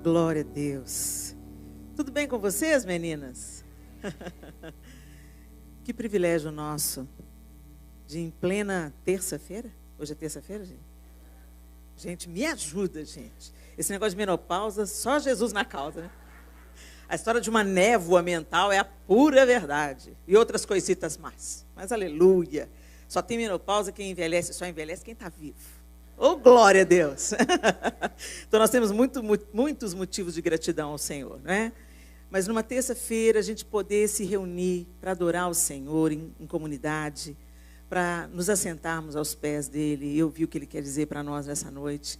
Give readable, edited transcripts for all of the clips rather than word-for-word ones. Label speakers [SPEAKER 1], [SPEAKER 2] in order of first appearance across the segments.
[SPEAKER 1] Glória a Deus. Tudo bem com vocês, meninas? Que privilégio nosso de em plena terça-feira. Hoje é terça-feira, gente? Gente, me ajuda, gente. Esse negócio de menopausa, só Jesus na causa, né? A história de uma névoa mental é a pura verdade. E outras coisitas mais. Mas aleluia. Só tem menopausa quem envelhece, só envelhece quem está vivo. Oh, glória a Deus! Então nós temos muitos motivos de gratidão ao Senhor, né? Mas numa terça-feira a gente poder se reunir para adorar o Senhor em comunidade, para nos assentarmos aos pés dele e ouvir o que ele quer dizer para nós nessa noite,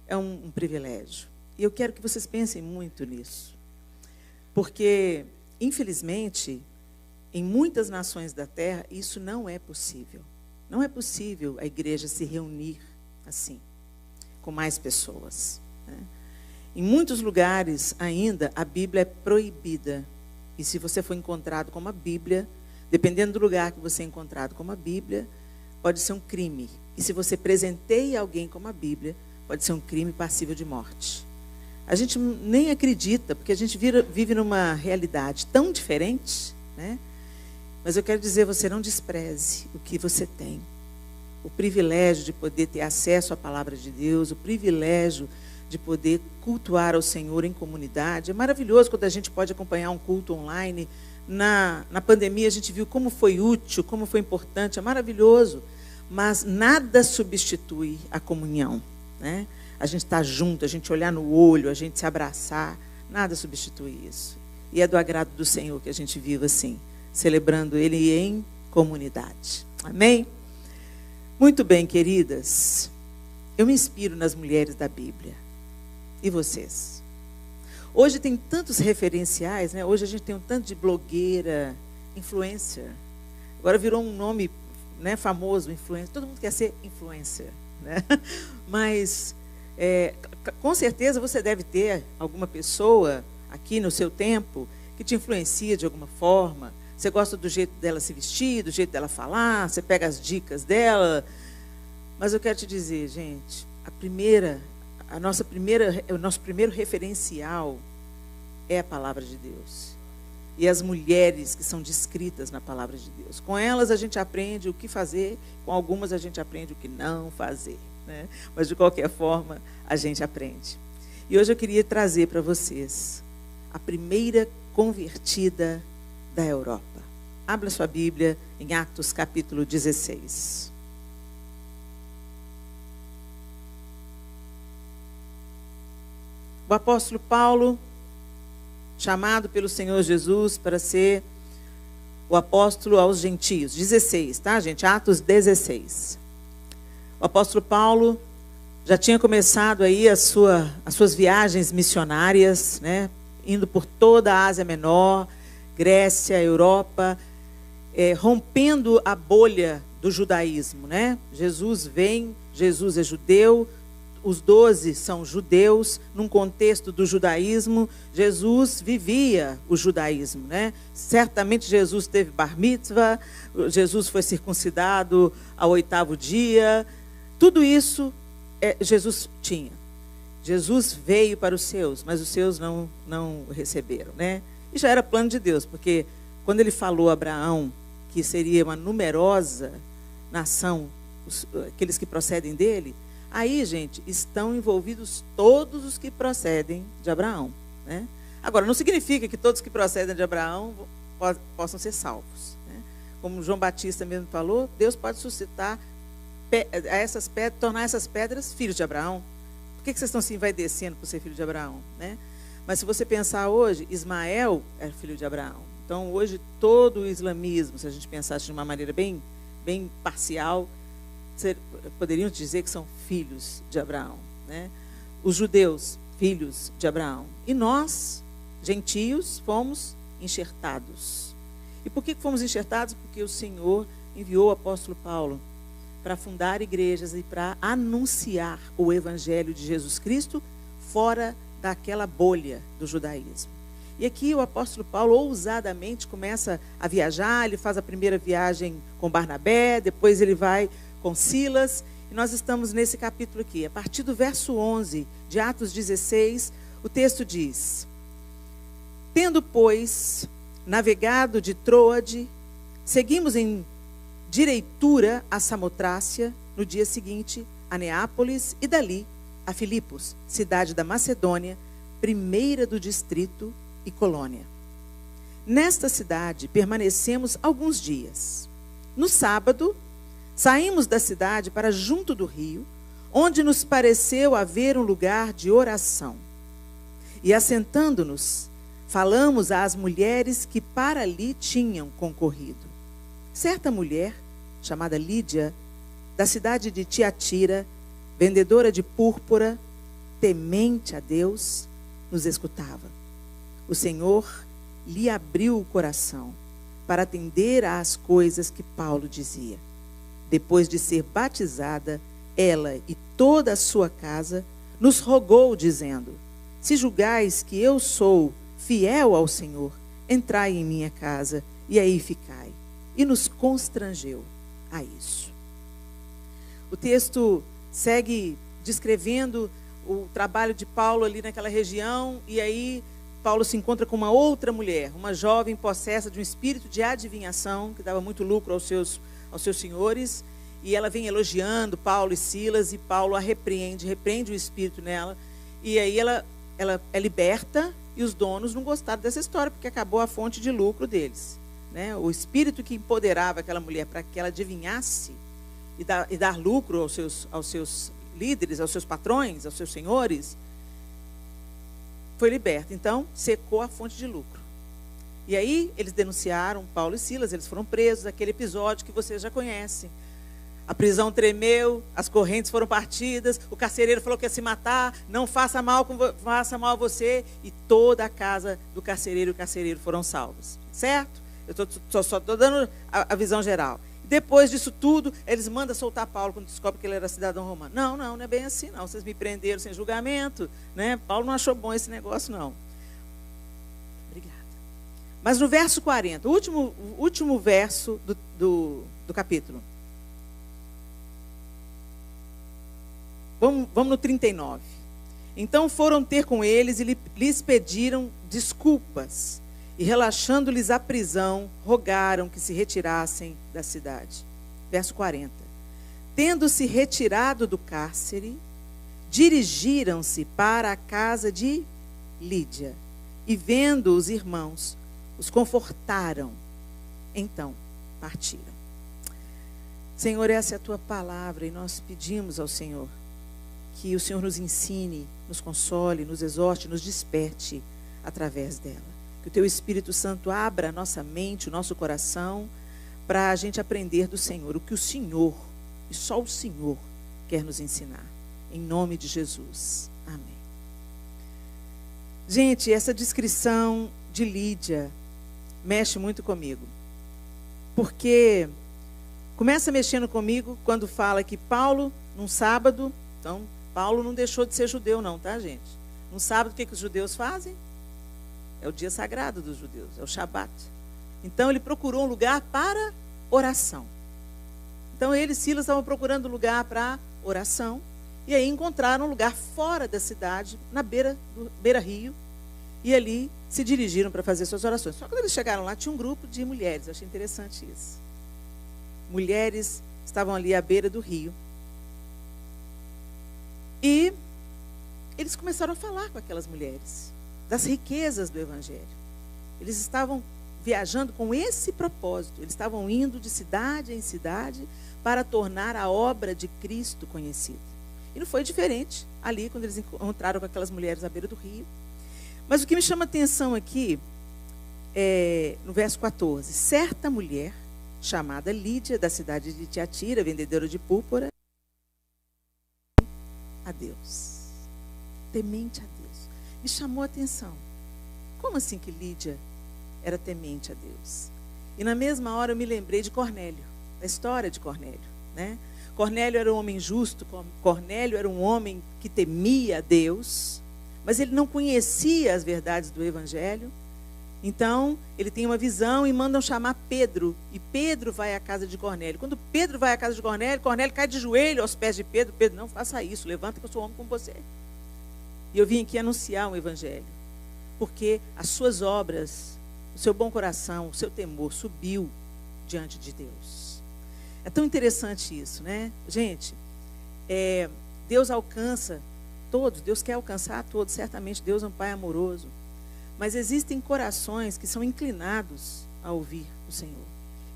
[SPEAKER 1] é um privilégio. E eu quero que vocês pensem muito nisso. Porque, infelizmente, em muitas nações da terra, isso não é possível. Não é possível a igreja se reunir assim, com mais pessoas, né? Em muitos lugares ainda a Bíblia é proibida. E se você for encontrado com uma Bíblia, dependendo do lugar que você é encontrado com uma Bíblia, pode ser um crime. E se você presenteia alguém com uma Bíblia, pode ser um crime passível de morte. A gente nem acredita, porque a gente vive numa realidade tão diferente, né? Mas eu quero dizer, você não despreze o que você tem. O privilégio de poder ter acesso à palavra de Deus, o privilégio de poder cultuar ao Senhor em comunidade. É maravilhoso quando a gente pode acompanhar um culto online. Na pandemia a gente viu como foi útil, como foi importante, é maravilhoso. Mas nada substitui a comunhão, né? A gente estar junto, a gente olhar no olho, a gente se abraçar, nada substitui isso. E é do agrado do Senhor que a gente vive assim, celebrando Ele em comunidade. Amém? Muito bem, queridas. Eu me inspiro nas mulheres da Bíblia. E vocês? Hoje tem tantos referenciais, né? Hoje a gente tem um tanto de blogueira, influencer. Agora virou um nome, né, famoso, influencer. Todo mundo quer ser influencer, né? Mas, com certeza, você deve ter alguma pessoa aqui no seu tempo que te influencia de alguma forma. Você gosta do jeito dela se vestir, do jeito dela falar, você pega as dicas dela. Mas eu quero te dizer, gente, o nosso primeiro referencial é a palavra de Deus. E as mulheres que são descritas na palavra de Deus. Com elas a gente aprende o que fazer, com algumas a gente aprende o que não fazer, né? Mas de qualquer forma a gente aprende. E hoje eu queria trazer para vocês a primeira convertida da Europa. Abra sua Bíblia em Atos capítulo 16. O apóstolo Paulo, chamado pelo Senhor Jesus para ser o apóstolo aos gentios. 16, tá, gente? Atos 16. O apóstolo Paulo já tinha começado aí as suas viagens missionárias, né? Indo por toda a Ásia Menor, Grécia, Europa, rompendo a bolha do judaísmo, né? Jesus vem, Jesus é judeu, os 12 são judeus, num contexto do judaísmo, Jesus vivia o judaísmo, né? Certamente Jesus teve bar mitzvah, Jesus foi circuncidado ao 8º dia, tudo isso Jesus tinha. Jesus veio para os seus, mas os seus não receberam, né? E já era plano de Deus, porque quando ele falou a Abraão que seria uma numerosa nação, aqueles que procedem dele, aí, gente, estão envolvidos todos os que procedem de Abraão, né? Agora, não significa que todos que procedem de Abraão possam ser salvos, né? Como João Batista mesmo falou, Deus pode suscitar tornar essas pedras filhos de Abraão. Por que vocês estão se envaidecendo por ser filho de Abraão, né? Mas se você pensar hoje, Ismael é filho de Abraão. Então, hoje, todo o islamismo, se a gente pensasse de uma maneira bem parcial, poderiam dizer que são filhos de Abraão, né? Os judeus, filhos de Abraão. E nós, gentios, fomos enxertados. E por que fomos enxertados? Porque o Senhor enviou o apóstolo Paulo para fundar igrejas e para anunciar o evangelho de Jesus Cristo fora daquela bolha do judaísmo. E aqui o apóstolo Paulo ousadamente começa a viajar, ele faz a primeira viagem com Barnabé, depois ele vai com Silas, e nós estamos nesse capítulo aqui. A partir do verso 11 de Atos 16, O texto diz: tendo, pois, navegado de Troade, seguimos em direitura a Samotrácia, no dia seguinte a Neápolis e dali a Filipos, cidade da Macedônia, primeira do distrito e colônia. Nesta cidade permanecemos alguns dias. No sábado, saímos da cidade para junto do rio, onde nos pareceu haver um lugar de oração. E assentando-nos, falamos às mulheres que para ali tinham concorrido. Certa mulher, chamada Lídia, da cidade de Tiatira, vendedora de púrpura, temente a Deus, nos escutava. O Senhor lhe abriu o coração para atender às coisas que Paulo dizia. Depois de ser batizada, ela e toda a sua casa nos rogou, dizendo: se julgais que eu sou fiel ao Senhor, entrai em minha casa e aí ficai. E nos constrangeu a isso. O texto segue descrevendo o trabalho de Paulo ali naquela região, e aí Paulo se encontra com uma outra mulher, uma jovem possessa de um espírito de adivinhação, que dava muito lucro aos seus senhores, e ela vem elogiando Paulo e Silas, e Paulo a repreende o espírito nela, e aí ela é liberta, e os donos não gostaram dessa história, porque acabou a fonte de lucro deles, né? O espírito que empoderava aquela mulher para que ela adivinhasse e dar lucro aos seus líderes, aos seus patrões, aos seus senhores, foi liberto. Então, secou a fonte de lucro. E aí, eles denunciaram Paulo e Silas, eles foram presos, aquele episódio que vocês já conhecem. A prisão tremeu, as correntes foram partidas, o carcereiro falou que ia se matar, não faça mal a você, e toda a casa do carcereiro e o carcereiro foram salvos. Certo? Eu só estou dando a visão geral. Depois disso tudo, eles mandam soltar Paulo quando descobrem que ele era cidadão romano. Não é bem assim, não. Vocês me prenderam sem julgamento, né? Paulo não achou bom esse negócio, não. Obrigada. Mas no verso 40, o último verso do capítulo. Vamos no 39. Então foram ter com eles e lhes pediram desculpas. E relaxando-lhes a prisão, rogaram que se retirassem da cidade. Verso 40. Tendo-se retirado do cárcere, dirigiram-se para a casa de Lídia. E vendo os irmãos, os confortaram. Então partiram. Senhor, essa é a tua palavra e nós pedimos ao Senhor que o Senhor nos ensine, nos console, nos exorte, nos desperte através dela. Que o teu Espírito Santo abra a nossa mente, o nosso coração, para a gente aprender do Senhor, o que o Senhor, e só o Senhor, quer nos ensinar. Em nome de Jesus. Amém. Gente, essa descrição de Lídia mexe muito comigo. Porque começa mexendo comigo quando fala que Paulo, num sábado, então, Paulo não deixou de ser judeu não, tá, gente? Num sábado, o que os judeus fazem? É o dia sagrado dos judeus, é o Shabat. Então, ele procurou um lugar para oração. Então, ele e Silas estavam procurando um lugar para oração. E aí encontraram um lugar fora da cidade, na beira-rio. E ali se dirigiram para fazer suas orações. Só que quando eles chegaram lá, tinha um grupo de mulheres. Eu achei interessante isso. Mulheres estavam ali à beira do rio. E eles começaram a falar com aquelas mulheres das riquezas do Evangelho. Eles estavam viajando com esse propósito. Eles estavam indo de cidade em cidade para tornar a obra de Cristo conhecida. E não foi diferente ali, quando eles encontraram com aquelas mulheres à beira do rio. Mas o que me chama a atenção aqui é no verso 14. Certa mulher, chamada Lídia, da cidade de Tiatira, vendedora de púrpura, a Deus. Temente a Deus. Me chamou a atenção. Como assim que Lídia era temente a Deus? E na mesma hora eu me lembrei de Cornélio, da história de Cornélio, né? Cornélio era um homem justo, Cornélio era um homem que temia a Deus, mas ele não conhecia as verdades do Evangelho. Então, ele tem uma visão e mandam chamar Pedro. E Pedro vai à casa de Cornélio. Quando Pedro vai à casa de Cornélio, Cornélio cai de joelho aos pés de Pedro. Pedro, não faça isso, levanta que eu sou homem como você. E eu vim aqui anunciar o evangelho, porque as suas obras, o seu bom coração, o seu temor subiu diante de Deus. É tão interessante isso, né? Gente, Deus alcança todos, Deus quer alcançar todos, certamente Deus é um Pai amoroso. Mas existem corações que são inclinados a ouvir o Senhor.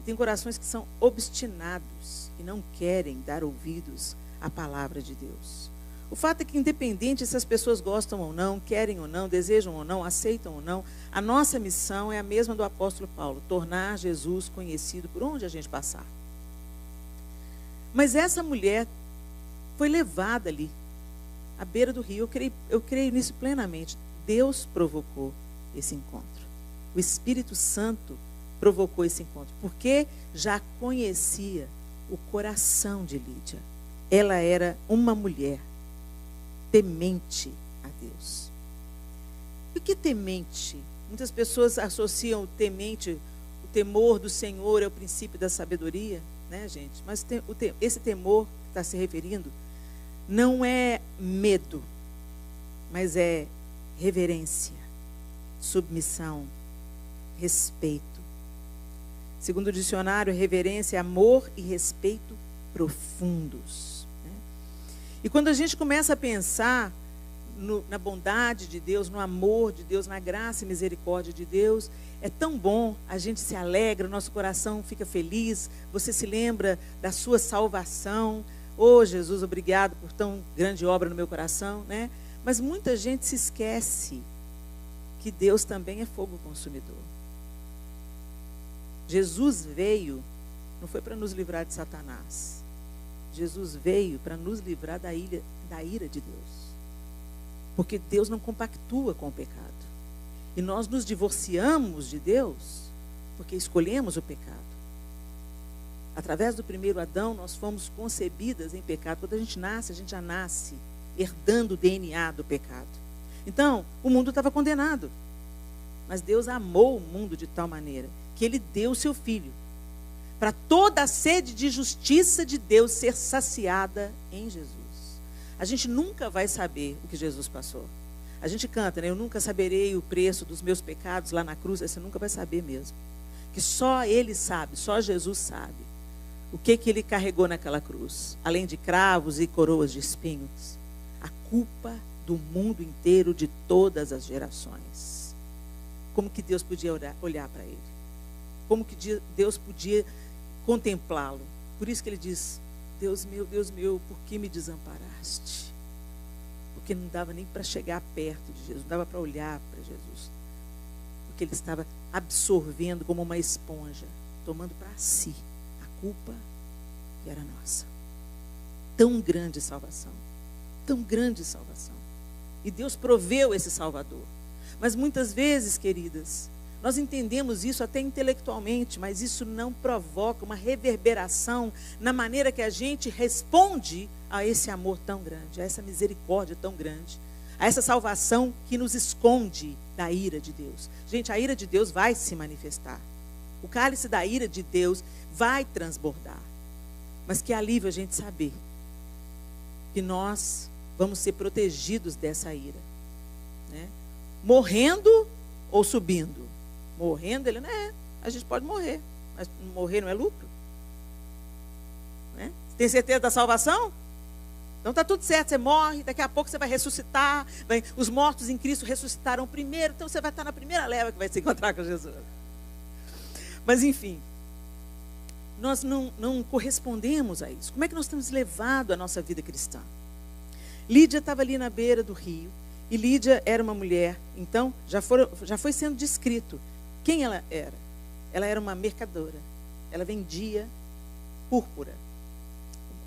[SPEAKER 1] E tem corações que são obstinados e não querem dar ouvidos à palavra de Deus. O fato é que, independente se as pessoas gostam ou não, querem ou não, desejam ou não, aceitam ou não, a nossa missão é a mesma do apóstolo Paulo: tornar Jesus conhecido por onde a gente passar. Mas essa mulher foi levada ali, à beira do rio. Eu creio nisso plenamente. Deus provocou esse encontro. O Espírito Santo provocou esse encontro, porque já conhecia o coração de Lídia. Ela era uma mulher temente a Deus. E o que temente? Muitas pessoas associam o temente, o temor do Senhor é o princípio da sabedoria, né, gente? Mas esse temor que está se referindo não é medo, mas é reverência, submissão, respeito. Segundo o dicionário, reverência é amor e respeito profundos, né? E quando a gente começa a pensar na bondade de Deus, no amor de Deus, na graça e misericórdia de Deus, é tão bom, a gente se alegra, o nosso coração fica feliz, você se lembra da sua salvação. Oh, Jesus, obrigado por tão grande obra no meu coração, né? Mas muita gente se esquece que Deus também é fogo consumidor. Jesus veio, não foi para nos livrar de Satanás. Jesus veio para nos livrar da ira de Deus. Porque Deus não compactua com o pecado. E nós nos divorciamos de Deus porque escolhemos o pecado. Através do primeiro Adão, nós fomos concebidas em pecado. Quando a gente já nasce herdando o DNA do pecado. Então, o mundo estava condenado. Mas Deus amou o mundo de tal maneira que Ele deu o seu Filho, para toda a sede de justiça de Deus ser saciada em Jesus. A gente nunca vai saber o que Jesus passou. A gente canta, né? Eu nunca saberei o preço dos meus pecados lá na cruz. Você nunca vai saber mesmo. Que só Ele sabe, só Jesus sabe o que Ele carregou naquela cruz. Além de cravos e coroas de espinhos. A culpa do mundo inteiro, de todas as gerações. Como que Deus podia olhar para Ele? Como que Deus podia contemplá-lo? Por isso que Ele diz: Deus meu, por que me desamparaste? Porque não dava nem para chegar perto de Jesus, não dava para olhar para Jesus. Porque Ele estava absorvendo como uma esponja, tomando para si a culpa que era nossa. Tão grande salvação, tão grande salvação. E Deus proveu esse Salvador. Mas muitas vezes, queridas, nós entendemos isso até intelectualmente, mas isso não provoca uma reverberação na maneira que a gente responde a esse amor tão grande, a essa misericórdia tão grande, a essa salvação que nos esconde da ira de Deus. Gente, a ira de Deus vai se manifestar. O cálice da ira de Deus vai transbordar. Mas que alívio a gente saber que nós vamos ser protegidos dessa ira, né? Morrendo ou subindo? Morrendo, ele não é. A gente pode morrer, mas morrer não é lucro, né? Tem certeza da salvação? Então está tudo certo, você morre, daqui a pouco você vai ressuscitar. Os mortos em Cristo ressuscitaram primeiro, então você vai estar na primeira leva que vai se encontrar com Jesus. Mas enfim, nós não correspondemos a isso. Como é que nós temos levado a nossa vida cristã? Lídia estava ali na beira do rio, e Lídia era uma mulher, então já foi sendo descrito quem ela era. Ela era uma mercadora, ela vendia púrpura.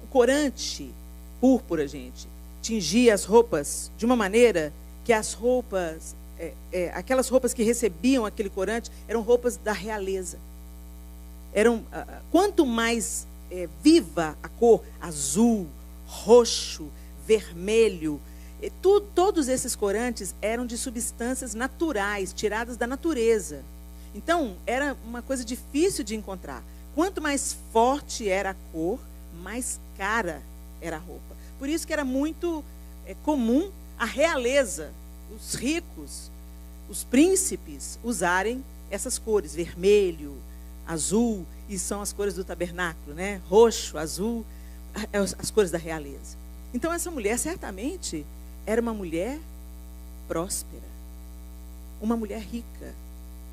[SPEAKER 1] O corante púrpura, gente, tingia as roupas de uma maneira que as roupas, aquelas roupas que recebiam aquele corante, eram roupas da realeza. Quanto mais viva a cor, azul, roxo, vermelho, todos esses corantes eram de substâncias naturais, tiradas da natureza. Então, era uma coisa difícil de encontrar. Quanto mais forte era a cor, mais cara era a roupa. Por isso que era muito comum a realeza, os ricos, os príncipes usarem essas cores, vermelho, azul, e são as cores do tabernáculo, né? Roxo, azul, as cores da realeza. Então essa mulher certamente era uma mulher próspera, uma mulher rica,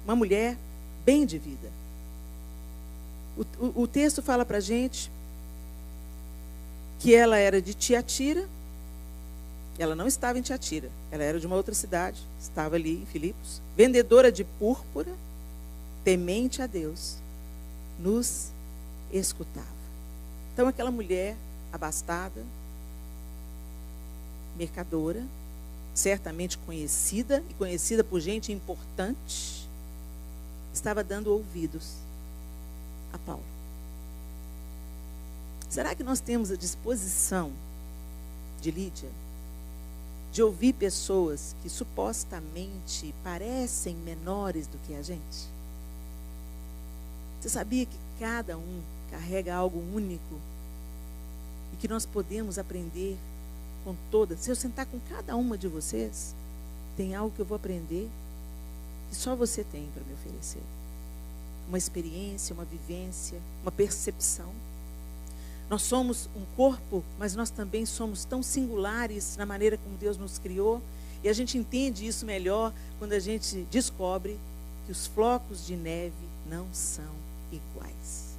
[SPEAKER 1] uma mulher bem de vida. O texto fala para a gente que ela era de Tiatira. Ela não estava em Tiatira, ela era de uma outra cidade, estava ali em Filipos, vendedora de púrpura, temente a Deus, nos escutava. Então aquela mulher abastada, mercadora, certamente conhecida, e conhecida por gente importante, estava dando ouvidos a Paulo. Será que nós temos a disposição de Lídia de ouvir pessoas que supostamente parecem menores do que a gente? Você sabia que cada um carrega algo único e que nós podemos aprender com todas? Se eu sentar com cada uma de vocês, tem algo que eu vou aprender que só você tem para me oferecer. Uma experiência, uma vivência, uma percepção. Nós somos um corpo, mas nós também somos tão singulares na maneira como Deus nos criou. E a gente entende isso melhor quando a gente descobre que os flocos de neve não são iguais.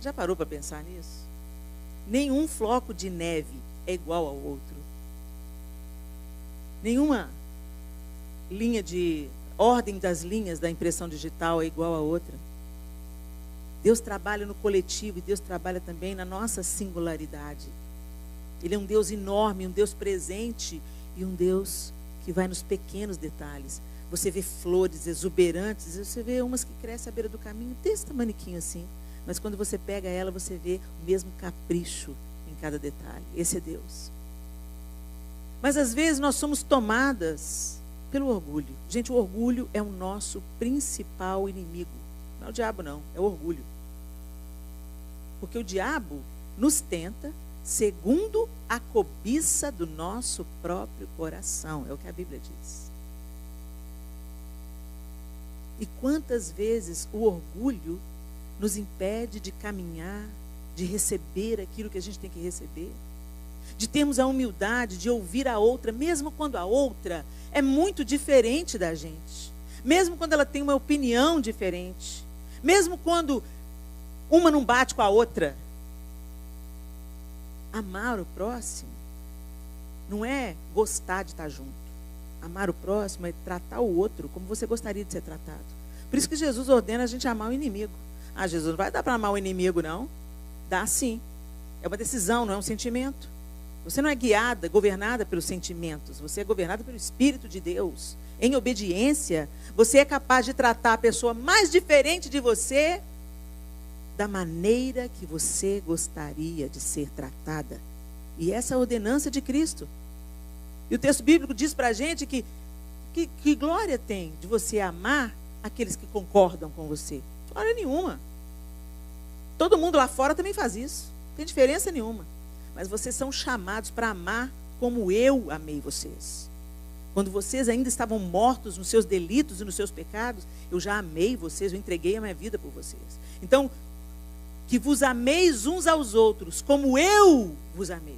[SPEAKER 1] Já parou para pensar nisso? Nenhum floco de neve é igual ao outro. Nenhuma linha de ordem das linhas da impressão digital é igual a outra. Deus trabalha no coletivo e Deus trabalha também na nossa singularidade. Ele é um Deus enorme, um Deus presente e um Deus que vai nos pequenos detalhes. Você vê flores exuberantes, você vê umas que crescem à beira do caminho, desse tamaniquinho assim. Mas quando você pega ela, você vê o mesmo capricho em cada detalhe. Esse é Deus. Mas às vezes nós somos tomadas pelo orgulho. Gente, o orgulho é o nosso principal inimigo. Não é o diabo não, é o orgulho. Porque o diabo nos tenta segundo a cobiça do nosso próprio coração. É o que a Bíblia diz. E quantas vezes o orgulho nos impede de caminhar, de receber aquilo que a gente tem que receber, de termos a humildade de ouvir a outra, mesmo quando a outra é muito diferente da gente, mesmo quando ela tem uma opinião diferente, mesmo quando uma não bate com a outra. Amar o próximo não é gostar de estar junto. Amar o próximo é tratar o outro como você gostaria de ser tratado. Por isso que Jesus ordena a gente amar o inimigo. Ah, Jesus, não vai dar para amar o inimigo, não? Dá sim. É uma decisão, não é um sentimento. Você não é guiada, governada pelos sentimentos. Você é governada pelo Espírito de Deus. Em obediência, você é capaz de tratar a pessoa mais diferente de você da maneira que você gostaria de ser tratada. E essa é a ordenança de Cristo. E o texto bíblico diz para a gente que glória tem de você amar aqueles que concordam com você. Glória nenhuma. Todo mundo lá fora também faz isso. Não tem diferença nenhuma. Mas vocês são chamados para amar como eu amei vocês. Quando vocês ainda estavam mortos nos seus delitos e nos seus pecados, eu já amei vocês, eu entreguei a minha vida por vocês. Então, que vos ameis uns aos outros, como eu vos amei.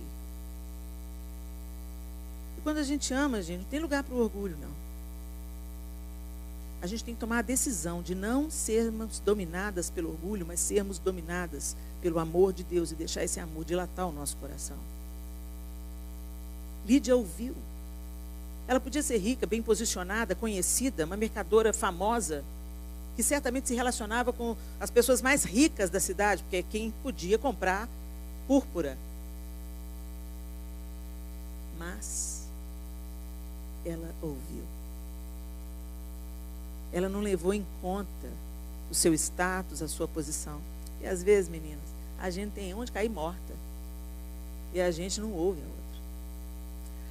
[SPEAKER 1] E quando a gente ama, gente, não tem lugar para o orgulho, não. A gente tem que tomar a decisão de não sermos dominadas pelo orgulho, mas sermos dominadas pelo amor de Deus e deixar esse amor dilatar o nosso coração. Lídia ouviu. Ela podia ser rica, bem posicionada, conhecida, uma mercadora famosa, que certamente se relacionava com as pessoas mais ricas da cidade, porque é quem podia comprar púrpura. Mas ela ouviu. Ela não levou em conta o seu status, a sua posição. E às vezes, meninas, a gente tem onde cair morta. E a gente não ouve a outra.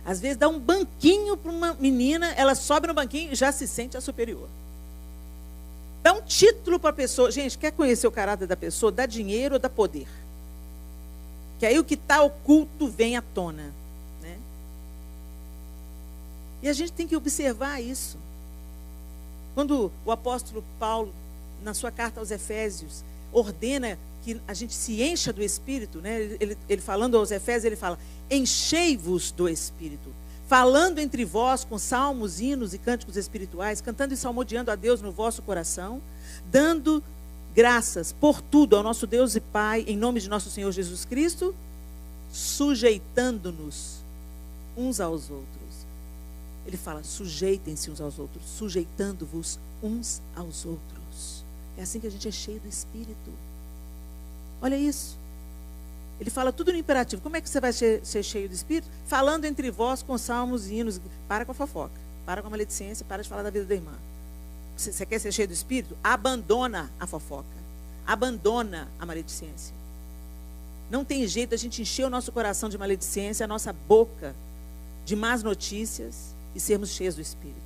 [SPEAKER 1] Às vezes dá um banquinho para uma menina, ela sobe no banquinho e já se sente a superior. Dá um título para a pessoa. Gente, quer conhecer o caráter da pessoa? Dá dinheiro ou dá poder? Que aí o que está oculto vem à tona. Né? E a gente tem que observar isso. Quando o apóstolo Paulo, na sua carta aos Efésios, ordena que a gente se encha do Espírito, né? Ele falando aos Efésios, ele fala: enchei-vos do Espírito, falando entre vós com salmos, hinos e cânticos espirituais, cantando e salmodiando a Deus no vosso coração, dando graças por tudo ao nosso Deus e Pai, em nome de nosso Senhor Jesus Cristo, sujeitando-nos uns aos outros. Ele fala: sujeitem-se uns aos outros, sujeitando-vos uns aos outros. É assim que a gente é cheio do Espírito. Olha isso. Ele fala tudo no imperativo. Como é que você vai ser cheio do Espírito? Falando entre vós com salmos e hinos. Para com a fofoca, para com a maledicência, para de falar da vida da irmã. Você quer ser cheio do Espírito? Abandona a fofoca, abandona a maledicência. Não tem jeito a gente encher o nosso coração de maledicência, a nossa boca de más notícias e sermos cheios do Espírito.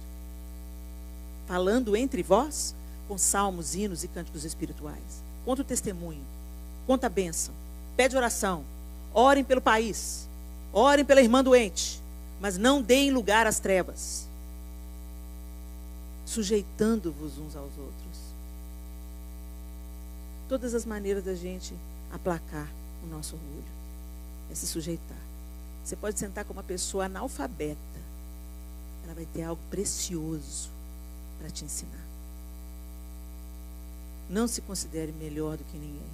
[SPEAKER 1] Falando entre vós com salmos, hinos e cânticos espirituais. Conta o testemunho, conta a bênção, pede oração, orem pelo país, orem pela irmã doente, mas não deem lugar às trevas, sujeitando-vos uns aos outros. Todas as maneiras da gente aplacar o nosso orgulho é se sujeitar. Você pode sentar com uma pessoa analfabeta, ela vai ter algo precioso para te ensinar. Não se considere melhor do que ninguém,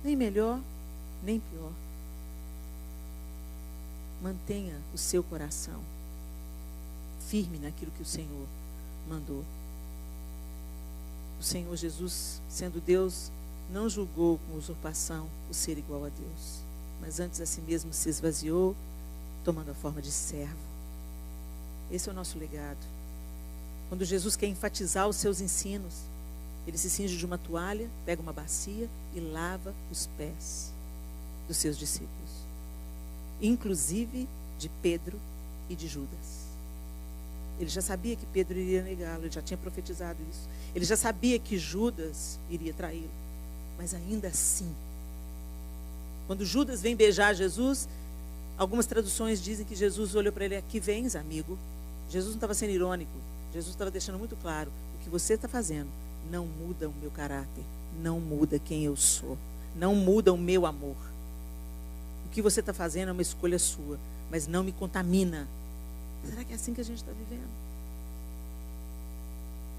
[SPEAKER 1] nem melhor, nem pior. Mantenha o seu coração firme naquilo que o Senhor mandou. O Senhor Jesus, sendo Deus, não julgou com usurpação o ser igual a Deus, mas antes a si mesmo se esvaziou, tomando a forma de servo. Esse é o nosso legado. Quando Jesus quer enfatizar os seus ensinos, ele se cinge de uma toalha, pega uma bacia e lava os pés dos seus discípulos, inclusive de Pedro e de Judas. Ele já sabia que Pedro iria negá-lo, ele já tinha profetizado isso. Ele já sabia que Judas iria traí-lo. Mas ainda assim, quando Judas vem beijar Jesus, algumas traduções dizem que Jesus olhou para ele: aqui vens, amigo. Jesus não estava sendo irônico. Jesus estava deixando muito claro: o que você está fazendo não muda o meu caráter, não muda quem eu sou, não muda o meu amor. O que você está fazendo é uma escolha sua, mas não me contamina. Será que é assim que a gente está vivendo?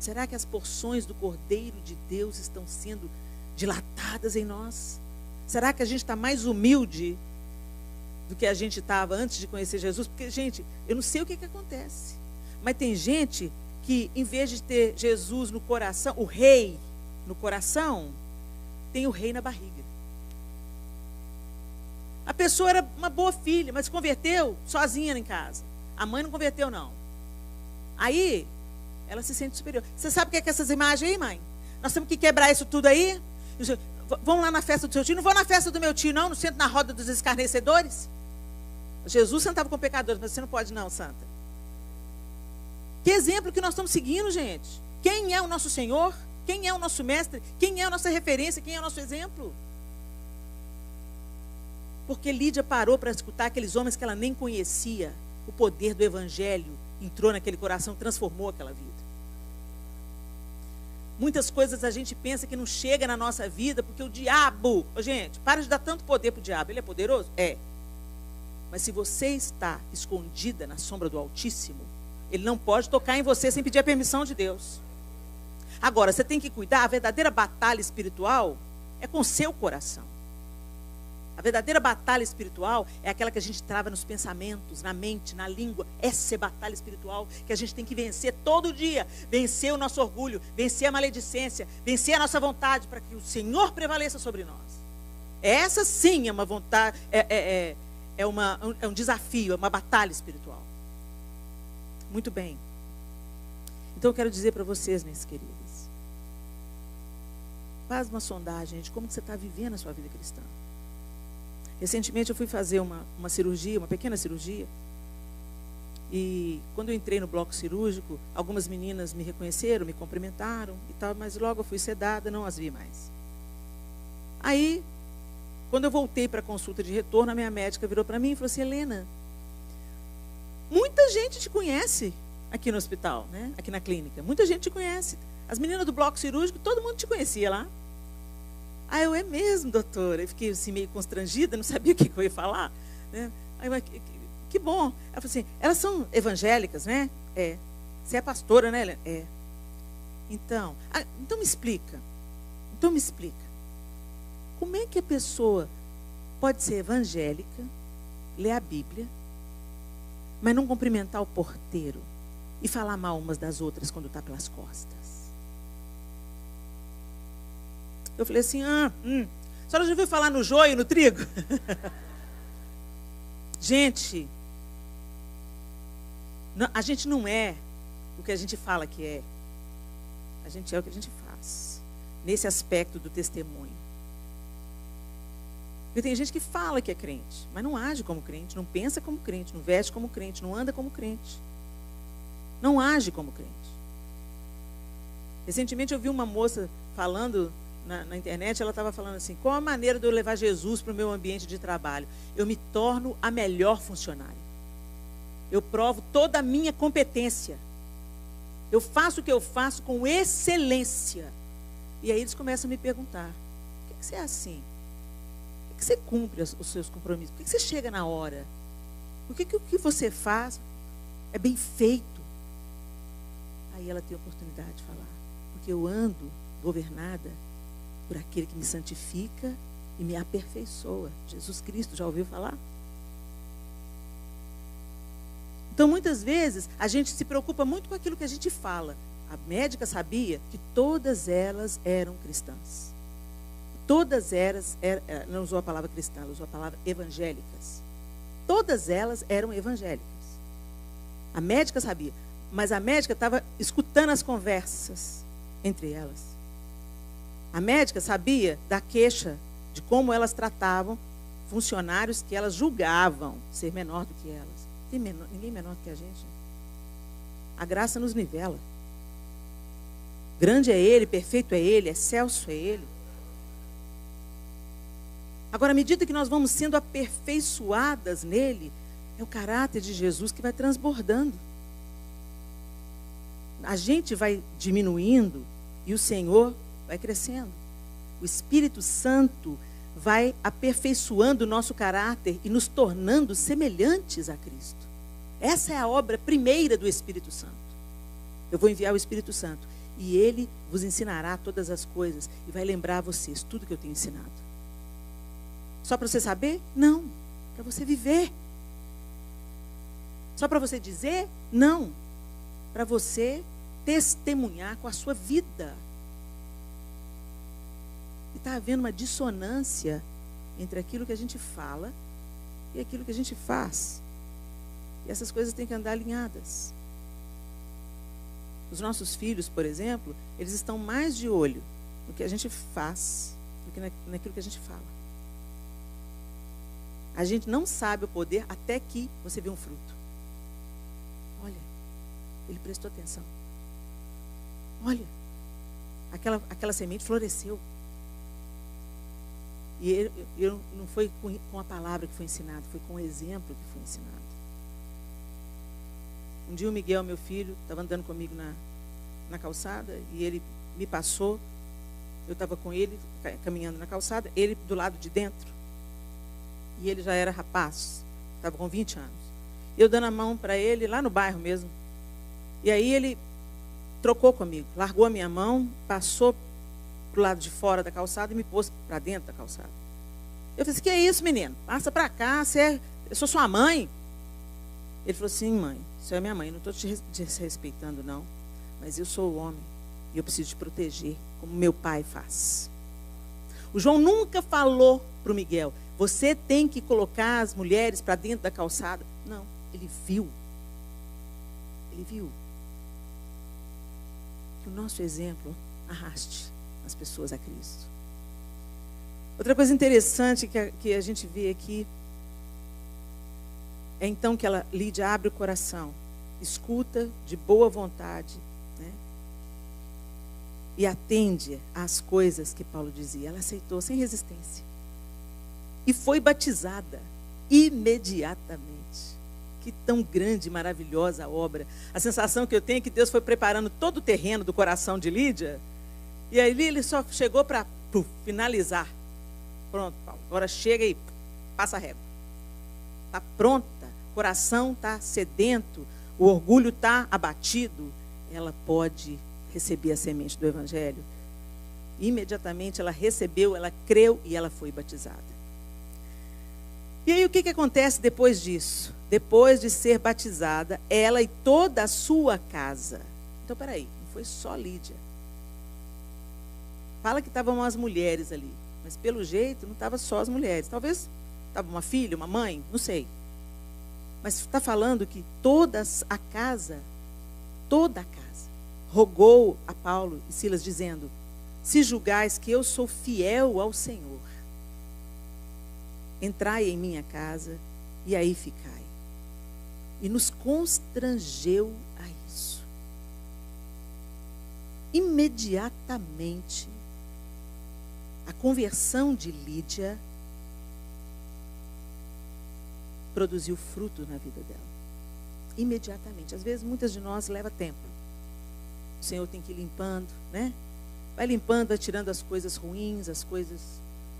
[SPEAKER 1] Será que as porções do Cordeiro de Deus estão sendo dilatadas em nós? Será que a gente está mais humilde do que a gente estava antes de conhecer Jesus? Porque, gente, eu não sei o que acontece, mas tem gente que, em vez de ter Jesus no coração, o rei no coração, tem o rei na barriga. A pessoa era uma boa filha, mas se converteu sozinha em casa. A mãe não converteu, não. Aí, ela se sente superior. Você sabe o que é essas imagens aí, mãe? Nós temos que quebrar isso tudo aí. Vamos lá na festa do seu tio. Não vou na festa do meu tio, não. Não sento na roda dos escarnecedores. Jesus sentava com pecadores, mas você não pode não, santa. Que exemplo que nós estamos seguindo, gente? Quem é o nosso Senhor? Quem é o nosso mestre? Quem é a nossa referência? Quem é o nosso exemplo? Porque Lídia parou para escutar aqueles homens que ela nem conhecia. O poder do evangelho entrou naquele coração, transformou aquela vida. Muitas coisas a gente pensa que não chega na nossa vida, porque o diabo... Gente, para de dar tanto poder para o diabo. Ele é poderoso? É. Mas se você está escondida na sombra do Altíssimo, ele não pode tocar em você sem pedir a permissão de Deus. Agora, você tem que cuidar. A verdadeira batalha espiritual é com o seu coração. A verdadeira batalha espiritual é aquela que a gente trava nos pensamentos, na mente, na língua. Essa é a batalha espiritual que a gente tem que vencer todo dia. Vencer o nosso orgulho, vencer a maledicência, vencer a nossa vontade para que o Senhor prevaleça sobre nós. Essa sim é uma vontade, é um desafio, é uma batalha espiritual. Muito bem. Então eu quero dizer para vocês, minhas queridas, faz uma sondagem de como você está vivendo a sua vida cristã. Recentemente eu fui fazer uma cirurgia, uma pequena cirurgia, e quando eu entrei no bloco cirúrgico, algumas meninas me reconheceram, me cumprimentaram e tal, mas logo eu fui sedada, não as vi mais. Aí, quando eu voltei para a consulta de retorno, a minha médica virou para mim e falou assim: Helena, muita gente te conhece aqui no hospital, né? Aqui na clínica. Muita gente te conhece. As meninas do bloco cirúrgico, todo mundo te conhecia lá. Ah, eu é mesmo, doutora. Eu fiquei assim, meio constrangida, não sabia o que eu ia falar. Né? Aí, que bom. Ela falou assim, elas são evangélicas, né? É. Você é pastora, né? É. Então me explica. Então me explica. Como é que a pessoa pode ser evangélica, ler a Bíblia, mas não cumprimentar o porteiro e falar mal umas das outras quando está pelas costas? Eu falei assim, a senhora já ouviu falar no joio e no trigo? Gente, a gente não é o que a gente fala que é. A gente é o que a gente faz. Nesse aspecto do testemunho. Porque tem gente que fala que é crente, mas não age como crente, não pensa como crente, não veste como crente, não anda como crente. Não age como crente. Recentemente eu vi uma moça falando na internet, ela estava falando assim, qual a maneira de eu levar Jesus para o meu ambiente de trabalho? Eu me torno a melhor funcionária. Eu provo toda a minha competência. Eu faço o que eu faço com excelência. E aí eles começam a me perguntar, por que você é assim? Por que você cumpre os seus compromissos? Por que você chega na hora? Por que o que você faz é bem feito? Aí ela tem a oportunidade de falar, porque eu ando governada por aquele que me santifica e me aperfeiçoa. Jesus Cristo, já ouviu falar? Então, muitas vezes, a gente se preocupa muito com aquilo que a gente fala. A médica sabia que todas elas eram cristãs. Todas elas, não usou a palavra cristã, ela usou a palavra evangélicas. Todas elas eram evangélicas. A médica sabia, mas a médica estava escutando as conversas entre elas. A médica sabia da queixa de como elas tratavam funcionários que elas julgavam ser menor do que elas. Tem ninguém menor do que a gente. A graça nos nivela. Grande é Ele, perfeito é Ele, excelso é Ele. Agora, à medida que nós vamos sendo aperfeiçoadas nele, é o caráter de Jesus que vai transbordando. A gente vai diminuindo e o Senhor vai crescendo. O Espírito Santo vai aperfeiçoando o nosso caráter e nos tornando semelhantes a Cristo. Essa é a obra primeira do Espírito Santo. Eu vou enviar o Espírito Santo e ele vos ensinará todas as coisas e vai lembrar a vocês tudo que eu tenho ensinado. Só para você saber? Não. Para você viver. Só para você dizer? Não. Para você testemunhar com a sua vida. E está havendo uma dissonância entre aquilo que a gente fala e aquilo que a gente faz. E essas coisas têm que andar alinhadas. Os nossos filhos, por exemplo, eles estão mais de olho no que a gente faz do que naquilo que a gente fala. A gente não sabe o poder até que você vê um fruto. Olha, ele prestou atenção. Olha, aquela semente floresceu. E ele não foi com a palavra que foi ensinado, foi com o exemplo que foi ensinado. Um dia o Miguel, meu filho, estava andando comigo na calçada e ele me passou. Eu estava com ele, caminhando na calçada, ele do lado de dentro. E ele já era rapaz, estava com 20 anos. Eu dando a mão para ele, lá no bairro mesmo. E aí ele trocou comigo, largou a minha mão, passou para o lado de fora da calçada e me pôs para dentro da calçada. Eu falei assim, que é isso, menino? Passa para cá, eu sou sua mãe. Ele falou assim, mãe, você é minha mãe, não estou te desrespeitando não, mas eu sou o homem e eu preciso te proteger, como meu pai faz. O João nunca falou para o Miguel, você tem que colocar as mulheres para dentro da calçada. Não, ele viu. Ele viu. Que o nosso exemplo arraste as pessoas a Cristo. Outra coisa interessante que a gente vê aqui é então que Lídia abre o coração, escuta de boa vontade, né? E atende às coisas que Paulo dizia. Ela aceitou sem resistência. E foi batizada imediatamente. que tão grande e maravilhosa a obra. A sensação que eu tenho é que Deus foi preparando todo o terreno do coração de Lídia, e aí ele só chegou para finalizar. Pronto, Paulo, agora chega e passa a régua. Está pronta, o coração está sedento, o orgulho está abatido. Ela pode receber a semente do Evangelho. Imediatamente ela recebeu, ela creu e ela foi batizada. E aí o que acontece depois disso? Depois de ser batizada, ela e toda a sua casa. Então, peraí, não foi só Lídia. Fala que estavam as mulheres ali, mas pelo jeito não estava só as mulheres. Talvez estava uma filha, uma mãe, não sei. Mas está falando que toda a casa, rogou a Paulo e Silas dizendo: se julgais que eu sou fiel ao Senhor, entrai em minha casa e aí ficai. E nos constrangeu a isso. Imediatamente, a conversão de Lídia produziu fruto na vida dela. Imediatamente. Às vezes, muitas de nós leva tempo. O Senhor tem que ir limpando, né? Vai limpando, vai tirando as coisas ruins, as coisas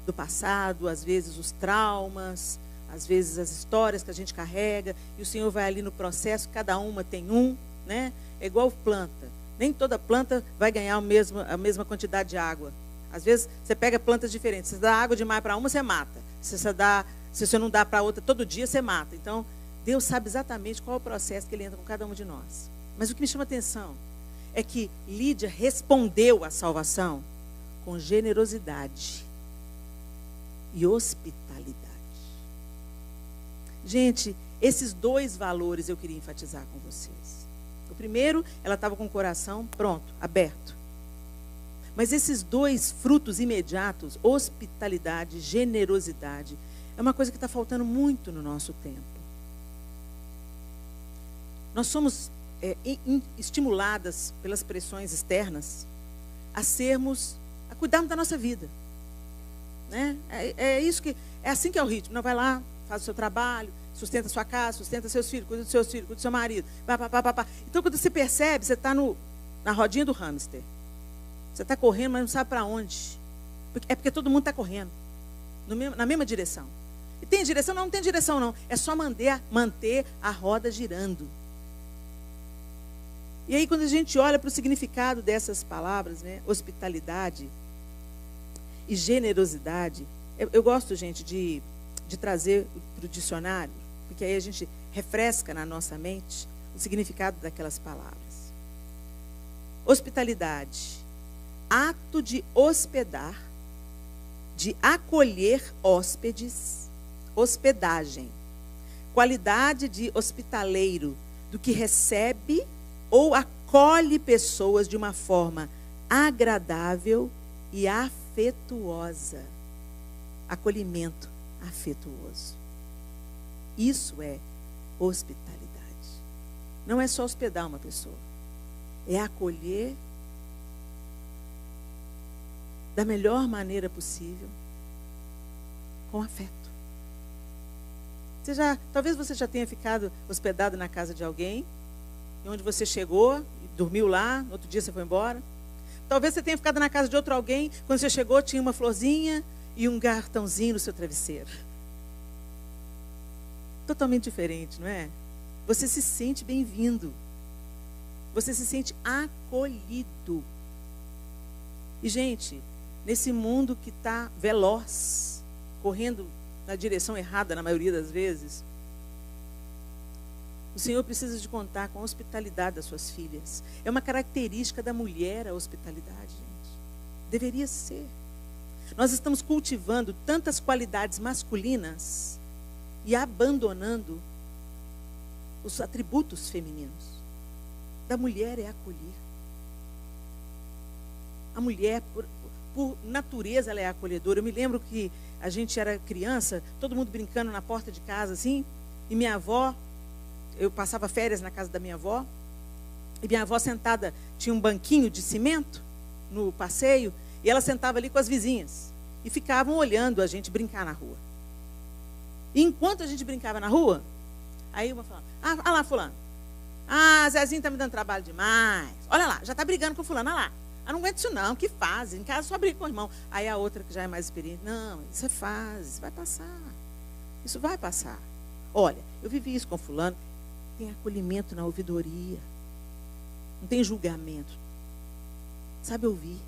[SPEAKER 1] do passado, às vezes os traumas, às vezes as histórias que a gente carrega, e o Senhor vai ali no processo, cada uma tem um, né? É igual planta. Nem toda planta vai ganhar a mesma quantidade de água. Às vezes você pega plantas diferentes. Se você dá água demais para uma, você mata. Se você não dá para outra todo dia, você mata. Então, Deus sabe exatamente qual é o processo que Ele entra com cada um de nós. Mas o que me chama a atenção é que Lídia respondeu à salvação com generosidade e hospitalidade. Gente, esses dois valores eu queria enfatizar com vocês. O primeiro, ela estava com o coração pronto, aberto. Mas esses dois frutos imediatos, hospitalidade, generosidade, é uma coisa que está faltando muito no nosso tempo. Nós somos estimuladas pelas pressões externas a cuidarmos da nossa vida, né? É assim que é o ritmo. Não vai lá, faz o seu trabalho, sustenta a sua casa, sustenta seus filhos, cuida dos seus filhos, cuida do seu marido. Então, quando você percebe, você está na rodinha do hamster. Você está correndo, mas não sabe para onde. É porque todo mundo está correndo na mesma direção. E tem direção? Não tem direção não. É só manter a roda girando. E aí, quando a gente olha para o significado dessas palavras, né, hospitalidade e generosidade, eu gosto, gente, de trazer para o dicionário, porque aí a gente refresca na nossa mente o significado daquelas palavras. Hospitalidade, ato de hospedar, de acolher hóspedes, hospedagem. Qualidade de hospitaleiro, do que recebe ou acolhe pessoas de uma forma agradável e afetuosa. Acolhimento afetuoso. Isso é hospitalidade. Não é só hospedar uma pessoa. É acolher da melhor maneira possível, com afeto. Talvez você já tenha ficado hospedado na casa de alguém, e onde você chegou e dormiu lá, no outro dia você foi embora. Talvez você tenha ficado na casa de outro alguém, quando você chegou tinha uma florzinha e um cartãozinho no seu travesseiro. Totalmente diferente, não é? Você se sente bem-vindo. Você se sente acolhido. E, gente, nesse mundo que está veloz, correndo na direção errada na maioria das vezes, o Senhor precisa de contar com a hospitalidade das suas filhas. É uma característica da mulher a hospitalidade, gente. Deveria ser. Nós estamos cultivando tantas qualidades masculinas e abandonando os atributos femininos. Da mulher é acolher. A mulher, por natureza, ela é acolhedora. Eu me lembro que a gente era criança, todo mundo brincando na porta de casa, assim, e minha avó, eu passava férias na casa da minha avó, e minha avó sentada, tinha um banquinho de cimento no passeio, e ela sentava ali com as vizinhas, e ficavam olhando a gente brincar na rua. E enquanto a gente brincava na rua, Aí uma fala, olha lá fulano. Zezinho está me dando trabalho demais. Olha lá, já está brigando com fulano, olha lá. Não aguento isso não, que fase? Em casa só briga com o irmão. Aí a outra que já é mais experiente, não, isso é fase, isso vai passar. Isso vai passar. Olha, eu vivi isso com fulano, tem acolhimento na ouvidoria. Não tem julgamento. Sabe ouvir.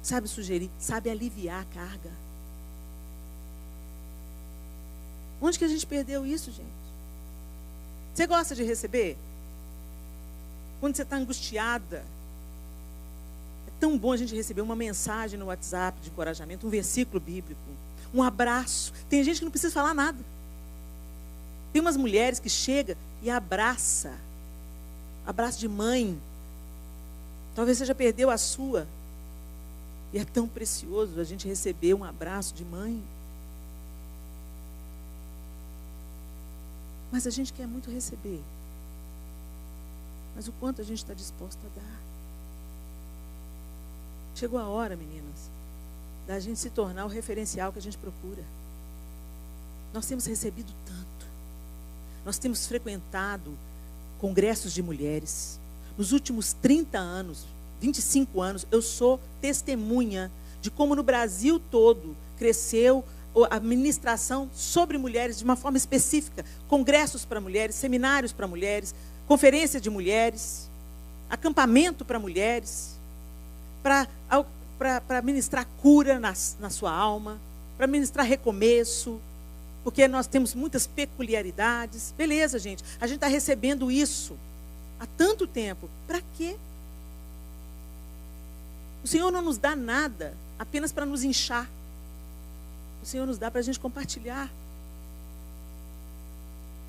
[SPEAKER 1] Sabe sugerir, sabe aliviar a carga. Onde que a gente perdeu isso, gente? Você gosta de receber? Quando você está angustiada, é tão bom a gente receber uma mensagem no WhatsApp de encorajamento, um versículo bíblico, um abraço. Tem gente que não precisa falar nada. Tem umas mulheres que chegam e abraço de mãe. Talvez você já perdeu a sua. E é tão precioso a gente receber um abraço de mãe. Mas a gente quer muito receber. Mas o quanto a gente está disposto a dar. Chegou a hora, meninas, da gente se tornar o referencial que a gente procura. Nós temos recebido tanto. Nós temos frequentado congressos de mulheres. Nos últimos 30 anos, 25 anos, eu sou testemunha de como no Brasil todo cresceu a ministração sobre mulheres de uma forma específica. Congressos para mulheres, seminários para mulheres, conferência de mulheres, acampamento para mulheres, para ministrar cura na sua alma, para ministrar recomeço, porque nós temos muitas peculiaridades. Beleza, gente, a gente está recebendo isso há tanto tempo. Para quê? O Senhor não nos dá nada apenas para nos inchar. O Senhor nos dá para a gente compartilhar.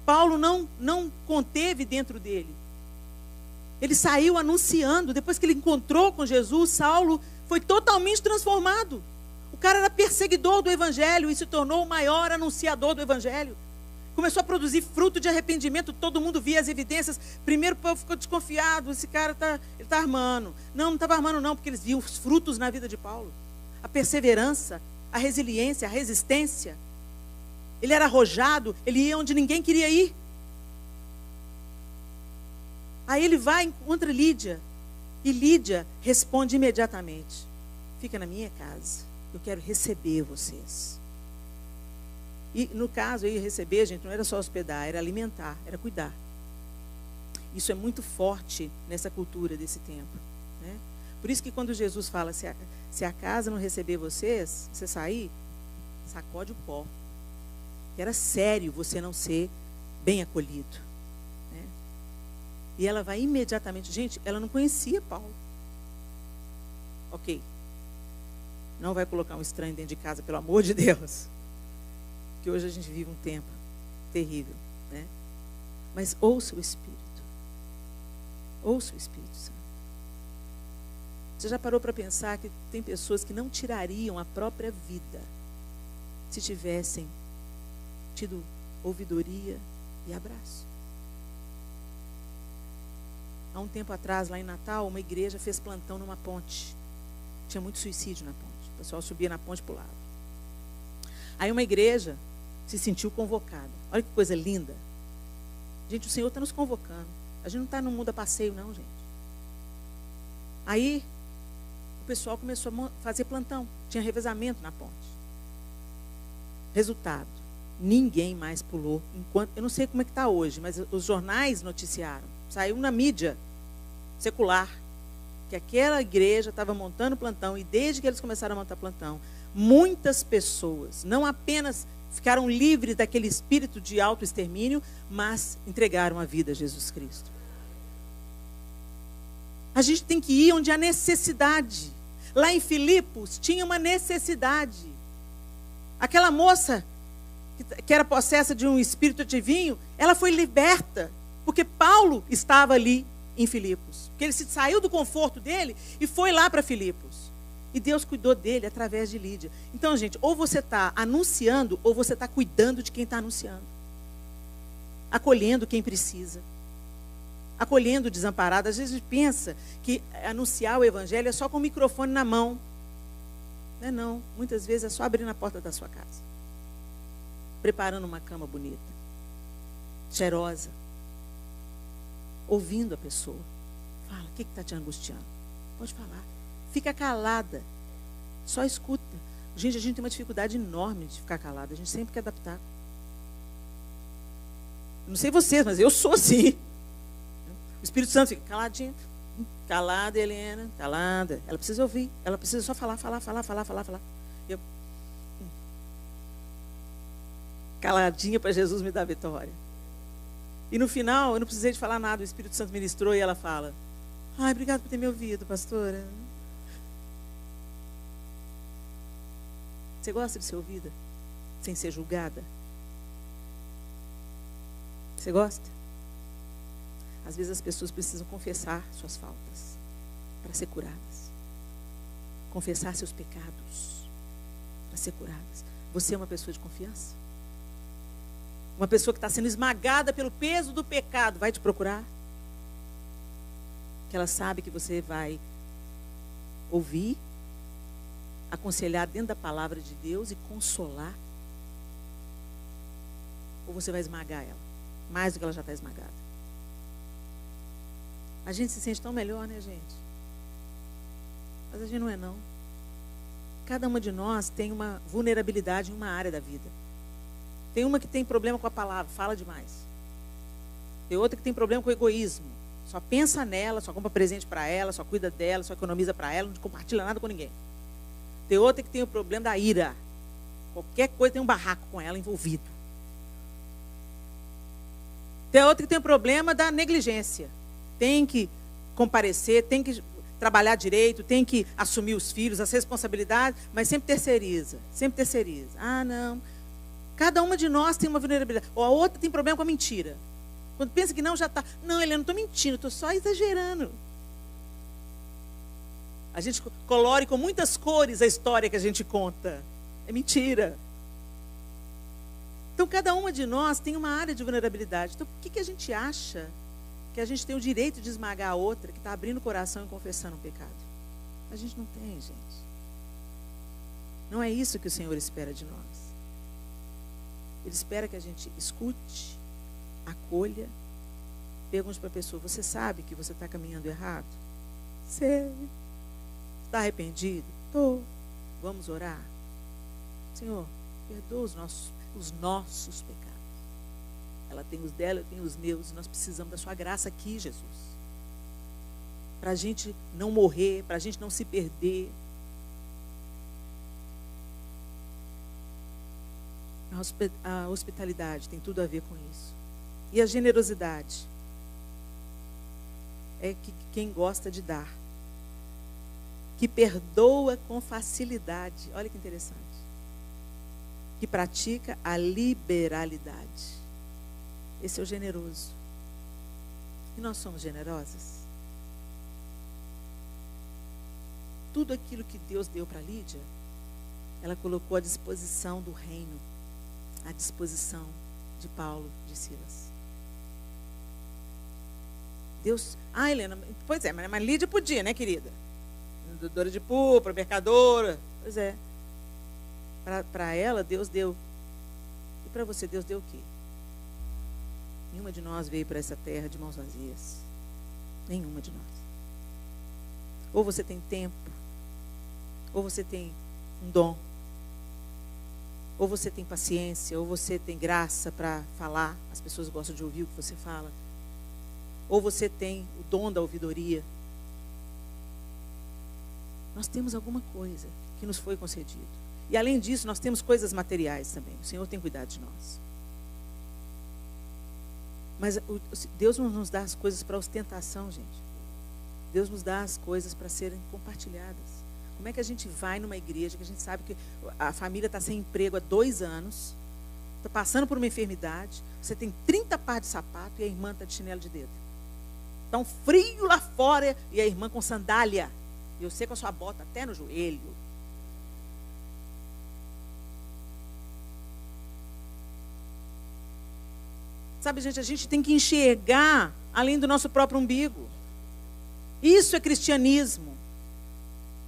[SPEAKER 1] Paulo não conteve dentro dele. Ele saiu anunciando. Depois que ele encontrou com Jesus, Saulo foi totalmente transformado. O cara era perseguidor do Evangelho e se tornou o maior anunciador do Evangelho. Começou a produzir fruto de arrependimento. Todo mundo via as evidências. Primeiro o povo ficou desconfiado. Esse cara está armando. Não estava armando não, porque eles viam os frutos na vida de Paulo. A perseverança, a resiliência, a resistência. Ele era arrojado, ele ia onde ninguém queria ir. Aí ele vai e encontra Lídia. E Lídia responde imediatamente: fica na minha casa, eu quero receber vocês. E no caso, aí receber, gente, não era só hospedar, era alimentar, era cuidar. Isso é muito forte nessa cultura desse tempo, né? Por isso que quando Jesus fala, se a casa não receber vocês, você sair, sacode o pó. Era sério você não ser bem acolhido, né? E ela vai imediatamente, gente, ela não conhecia Paulo. Ok, não vai colocar um estranho dentro de casa, pelo amor de Deus. Que hoje a gente vive um tempo terrível, né? Mas ouça o Espírito. Ouça o Espírito Santo. Você já parou para pensar que tem pessoas que não tirariam a própria vida se tivessem tido ouvidoria e abraço? Há um tempo atrás, lá em Natal, uma igreja fez plantão numa ponte. Tinha muito suicídio na ponte. O pessoal subia na ponte e pulava. Aí uma igreja se sentiu convocada. Olha que coisa linda. Gente, o Senhor está nos convocando. A gente não está no mundo a passeio, não, gente. Aí o pessoal começou a fazer plantão. Tinha revezamento na ponte. Resultado: ninguém mais pulou. Eu não sei como é que está hoje, mas os jornais noticiaram. Saiu na mídia secular que aquela igreja estava montando plantão, e desde que eles começaram a montar plantão, muitas pessoas não apenas ficaram livres daquele espírito de autoextermínio, mas entregaram a vida a Jesus Cristo. A gente tem que ir onde há necessidade. Lá em Filipos tinha uma necessidade. Aquela moça que era possessa de um espírito adivinho, ela foi liberta, porque Paulo estava ali em Filipos. Porque ele saiu do conforto dele e foi lá para Filipos. E Deus cuidou dele através de Lídia. Então, gente, ou você está anunciando, ou você está cuidando de quem está anunciando. Acolhendo quem precisa. Acolhendo o desamparado. Às vezes a gente pensa que anunciar o evangelho é só com o microfone na mão. Não é não. Muitas vezes é só abrir na porta da sua casa. Preparando uma cama bonita. cheirosa. Ouvindo a pessoa. Fala, o que está te angustiando? Pode falar. Fica calada. Só escuta. Gente, a gente tem uma dificuldade enorme de ficar calada. A gente sempre quer adaptar. Não sei vocês, mas eu sou assim. O Espírito Santo fica caladinho. Calada, Helena, calada. Ela precisa ouvir. Ela precisa só falar. Eu, caladinha para Jesus me dar vitória. E no final, eu não precisei de falar nada. O Espírito Santo ministrou e ela fala: ai, obrigado por ter me ouvido, pastora. Você gosta de ser ouvida? Sem ser julgada? Você gosta? Às vezes as pessoas precisam confessar suas faltas para ser curadas. Confessar seus pecados para ser curadas. Você é uma pessoa de confiança? Uma pessoa que está sendo esmagada pelo peso do pecado vai te procurar? Que ela sabe que você vai ouvir, aconselhar dentro da palavra de Deus e consolar? Ou você vai esmagar ela? Mais do que ela já está esmagada. A gente se sente tão melhor, né, gente? Mas a gente não é, não. Cada uma de nós tem uma vulnerabilidade em uma área da vida. Tem uma que tem problema com a palavra, fala demais. Tem outra que tem problema com o egoísmo. Só pensa nela, só compra presente para ela, só cuida dela, só economiza para ela, não compartilha nada com ninguém. Tem outra que tem o problema da ira. Qualquer coisa tem um barraco com ela envolvido. Tem outra que tem o problema da negligência. Tem que comparecer, tem que trabalhar direito, tem que assumir os filhos, as responsabilidades, mas sempre terceiriza. Sempre terceiriza. Ah, não. Cada uma de nós tem uma vulnerabilidade. Ou a outra tem problema com a mentira. Quando pensa que não, já está. Não, Helena, não estou mentindo, estou só exagerando. A gente colore com muitas cores a história que a gente conta. É mentira. Então, cada uma de nós tem uma área de vulnerabilidade. Então, por que a gente acha que a gente tem o direito de esmagar a outra que está abrindo o coração e confessando o pecado? A gente não tem, gente. Não é isso que o Senhor espera de nós. Ele espera que a gente escute, acolha, pergunte para a pessoa: você sabe que você está caminhando errado? Sei. Está arrependido? Estou. Vamos orar? Senhor, perdoa os nossos pecados. Ela tem os dela, eu tenho os meus. Nós precisamos da sua graça aqui, Jesus. Para a gente não morrer, para a gente não se perder. A hospitalidade tem tudo a ver com isso. E a generosidade é que quem gosta de dar, que perdoa com facilidade. Olha que interessante. Que pratica a liberalidade. Esse é o generoso. E nós somos generosas? Tudo aquilo que Deus deu para Lídia, ela colocou à disposição do reino, à disposição de Paulo, de Silas. Deus... Ah, Helena, pois é, mas Lídia podia, né, querida? Vendedora de púrpura, mercadora. Pois é. Para ela, Deus deu. E para você, Deus deu o quê? Nenhuma de nós veio para essa terra de mãos vazias. Nenhuma de nós. Ou você tem tempo, ou você tem um dom, ou você tem paciência, ou você tem graça para falar. As pessoas gostam de ouvir o que você fala. Ou você tem o dom da ouvidoria. Nós temos alguma coisa que nos foi concedido. E além disso, nós temos coisas materiais também. O Senhor tem cuidado de nós. Mas Deus não nos dá as coisas para ostentação, gente. Deus nos dá as coisas para serem compartilhadas. Como é que a gente vai numa igreja que a gente sabe que a família está sem emprego há 2 anos, está passando por uma enfermidade, você tem 30 pares de sapato e a irmã está de chinelo de dedo. Está um frio lá fora e a irmã com sandália. E você com a sua bota até no joelho. Sabe, gente, a gente tem que enxergar além do nosso próprio umbigo. Isso é cristianismo.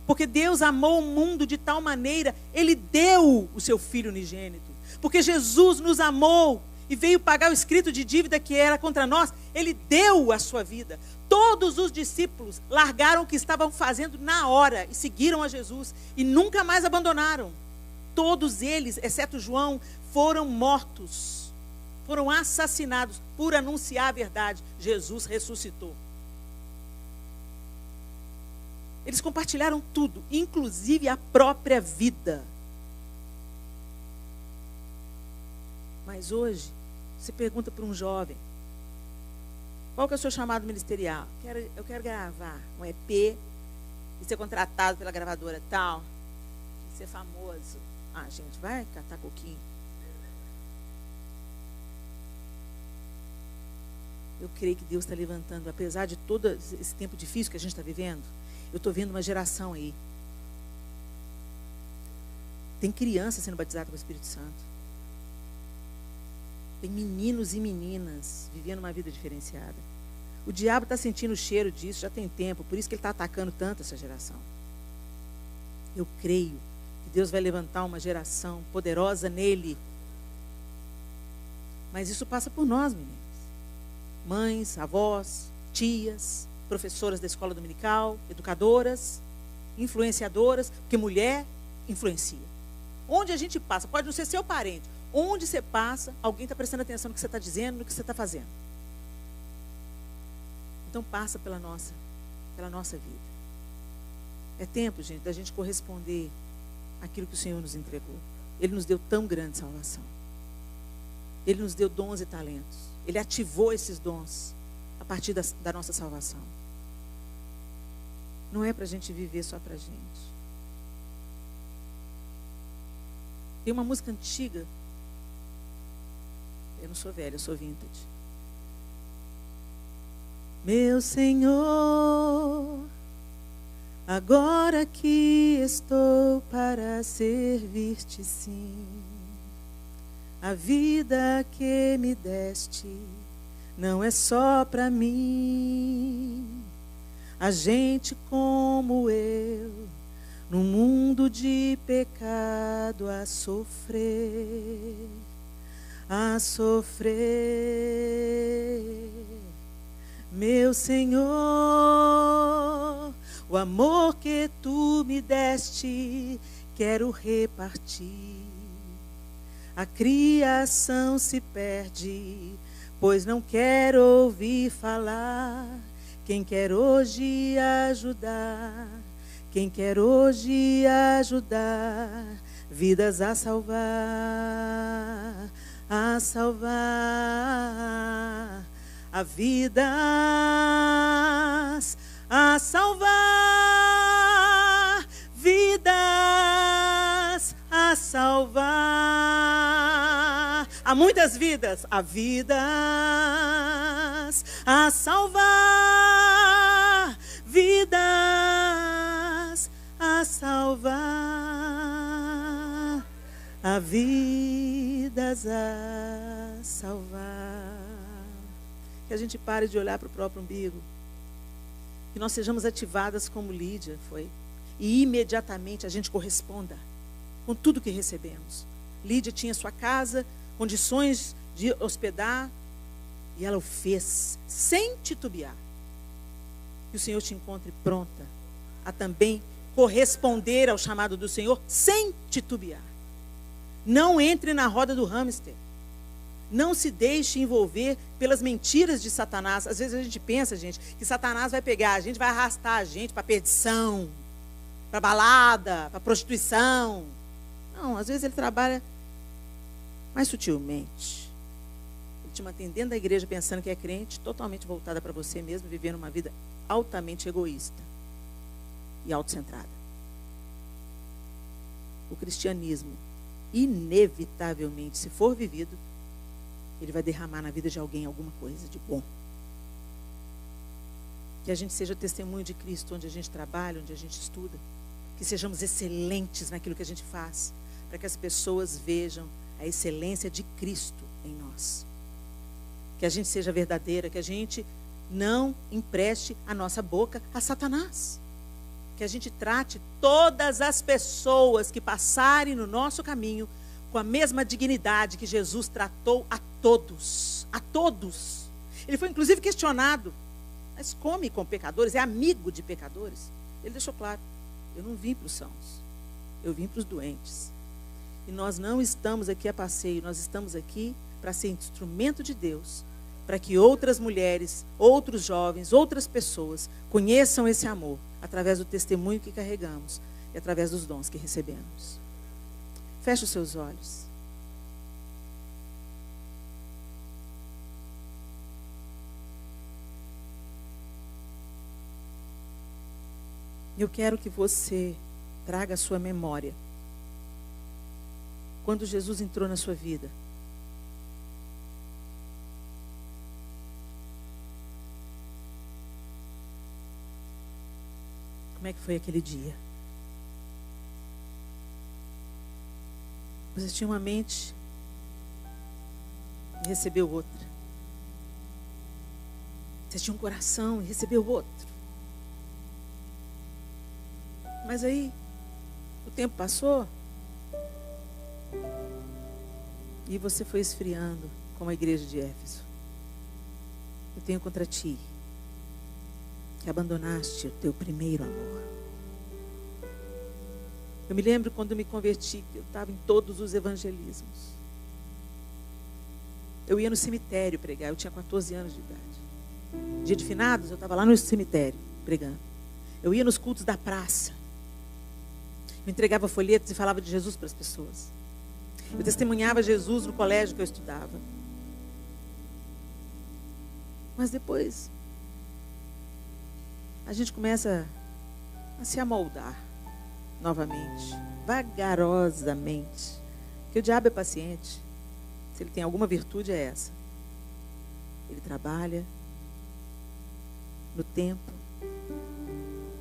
[SPEAKER 1] Porque Deus amou o mundo de tal maneira, Ele deu o seu Filho unigênito. Porque Jesus nos amou e veio pagar o escrito de dívida que era contra nós, ele deu a sua vida. Todos os discípulos largaram o que estavam fazendo na hora e seguiram a Jesus e nunca mais abandonaram. Todos eles, exceto João, foram mortos, foram assassinados por anunciar a verdade. Jesus ressuscitou. Eles compartilharam tudo, inclusive a própria vida. Mas hoje, você pergunta para um jovem, qual que é o seu chamado ministerial? Eu quero gravar um EP e ser contratado pela gravadora tal, e ser famoso. Ah, gente, vai catar coquinho. Eu creio que Deus está levantando, apesar de todo esse tempo difícil que a gente está vivendo, eu estou vendo uma geração aí. Tem criança sendo batizada com o Espírito Santo. Tem meninos e meninas vivendo uma vida diferenciada. O diabo está sentindo o cheiro disso, já tem tempo, por isso que ele está atacando tanto essa geração. Eu creio que Deus vai levantar uma geração poderosa nele. Mas isso passa por nós, meninas. Mães, avós, tias, professoras da escola dominical, educadoras, influenciadoras, porque mulher influencia. Onde a gente passa, pode não ser seu parente, onde você passa, alguém está prestando atenção no que você está dizendo, no que você está fazendo. Então passa pela nossa vida. É tempo, gente, da gente corresponder àquilo que o Senhor nos entregou. Ele nos deu tão grande salvação. Ele nos deu dons e talentos. Ele ativou esses dons a partir da nossa salvação. Não é para a gente viver só para a gente. Tem uma música antiga. Eu não sou velha, eu sou vintage. Meu Senhor, agora que estou para servir-te sim, a vida que me deste não é só para mim. A gente como eu, num mundo de pecado a sofrer. Meu Senhor, o amor que tu me deste, quero repartir. A criação se perde, pois não quero ouvir falar. Quem quer hoje ajudar, quem quer hoje ajudar, vidas a salvar, a vidas a salvar, vidas a salvar. Há muitas vidas, há vidas a salvar, vidas a salvar, há vidas a salvar. Que a gente pare de olhar para o próprio umbigo. Que nós sejamos ativadas como Lídia foi. E imediatamente a gente corresponda com tudo que recebemos. Lídia tinha sua casa, condições de hospedar, e ela o fez sem titubear. Que o Senhor te encontre pronta a também corresponder ao chamado do Senhor sem titubear. Não entre na roda do hamster. Não se deixe envolver pelas mentiras de Satanás. Às vezes a gente pensa, gente, que Satanás vai pegar a gente, vai arrastar a gente para perdição, para balada, para prostituição. Não, às vezes ele trabalha mais sutilmente. Ele te mantém dentro da igreja pensando que é crente, totalmente voltada para você mesmo, vivendo uma vida altamente egoísta e autocentrada. O cristianismo, inevitavelmente, se for vivido, ele vai derramar na vida de alguém alguma coisa de bom. Que a gente seja testemunho de Cristo onde a gente trabalha, onde a gente estuda. Que sejamos excelentes naquilo que a gente faz, para que as pessoas vejam a excelência de Cristo em nós. Que a gente seja verdadeira, que a gente não empreste a nossa boca a Satanás. Que a gente trate todas as pessoas que passarem no nosso caminho com a mesma dignidade que Jesus tratou a todos, a todos. Ele foi inclusive questionado, mas come com pecadores, é amigo de pecadores? Ele deixou claro, eu não vim para os sãos, eu vim para os doentes. E nós não estamos aqui a passeio, nós estamos aqui para ser instrumento de Deus, para que outras mulheres, outros jovens, outras pessoas conheçam esse amor, através do testemunho que carregamos e através dos dons que recebemos. Feche os seus olhos. Eu quero que você traga à sua memória quando Jesus entrou na sua vida. Como é que foi aquele dia? Você tinha uma mente e recebeu outra. Você tinha um coração e recebeu outro. Mas aí, o tempo passou e você foi esfriando como a igreja de Éfeso. Eu tenho contra ti que abandonaste o teu primeiro amor. Eu me lembro quando eu me converti, que eu estava em todos os evangelismos. Eu ia no cemitério pregar, eu tinha 14 anos de idade. Dia de finados, eu estava lá no cemitério pregando. Eu ia nos cultos da praça. Eu entregava folhetos e falava de Jesus para as pessoas. Eu testemunhava Jesus no colégio que eu estudava. Mas depois, a gente começa a se amoldar novamente, vagarosamente. Porque o diabo é paciente. Se ele tem alguma virtude, é essa. Ele trabalha no tempo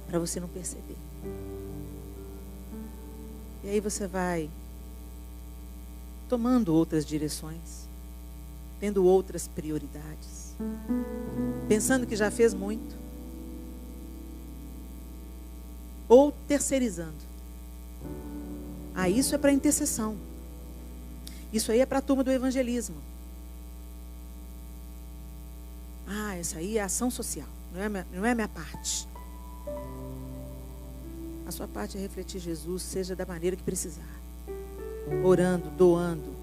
[SPEAKER 1] para você não perceber. E aí você vai tomando outras direções, tendo outras prioridades, pensando que já fez muito, ou terceirizando. Ah, isso é para intercessão. Isso aí é para a turma do evangelismo. Ah, essa aí é ação social, não é a minha parte. A sua parte é refletir Jesus, seja da maneira que precisar. Orando, doando,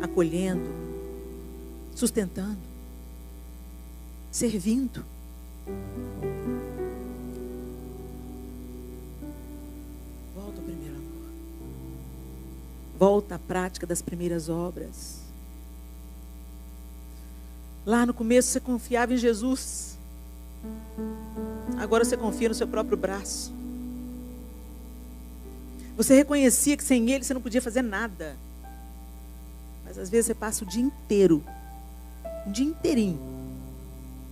[SPEAKER 1] acolhendo, sustentando, servindo. Volta ao primeiro amor. Volta à prática das primeiras obras. Lá no começo você confiava em Jesus. Agora você confia no seu próprio braço. Você reconhecia que sem Ele você não podia fazer nada. Mas às vezes você passa o dia inteiro, um dia inteirinho,